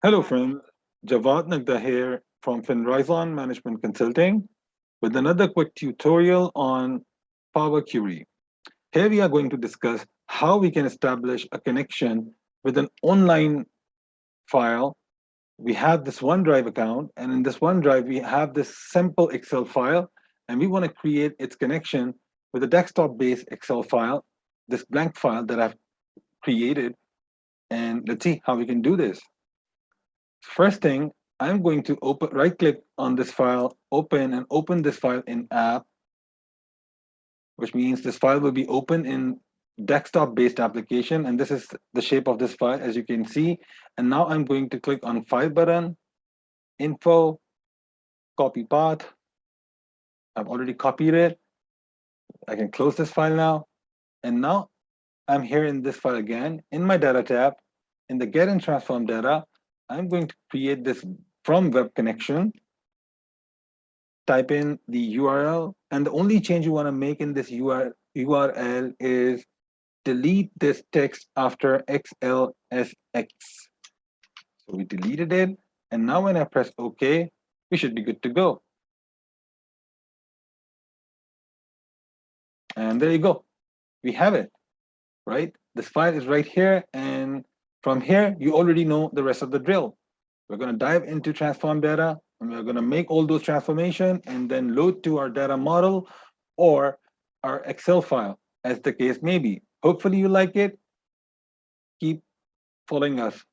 Hello, friends. Javad Nagda here from Fin-Rizon Management Consulting with another quick tutorial on Power Query. Here we are going to discuss how we can establish a connection with an online file. We have this OneDrive account, and in this OneDrive, we have this simple Excel file, and we want to create its connection with a desktop-based Excel file, this blank file that I've created. And let's see how we can do this. First thing, I'm going to right click on this file, and open this file in app, which means this file will be open in desktop based application. And this is the shape of this file, as you can see. And now I'm going to click on file button, info, copy path. I've already copied it. I can close this file now. And now I'm here in this file again in my data tab. In the get and transform data, I'm going to create this from web connection. Type in the URL, and the only change you want to make in this URL is delete this text after XLSX. So we deleted it, and now when I press OK, we should be good to go. And there you go. We have it, right? This file is right here, and from here, you already know the rest of the drill. We're going to dive into transform data, and we're going to make all those transformation and then load to our data model or our Excel file, as the case may be. Hopefully you like it. Keep following us.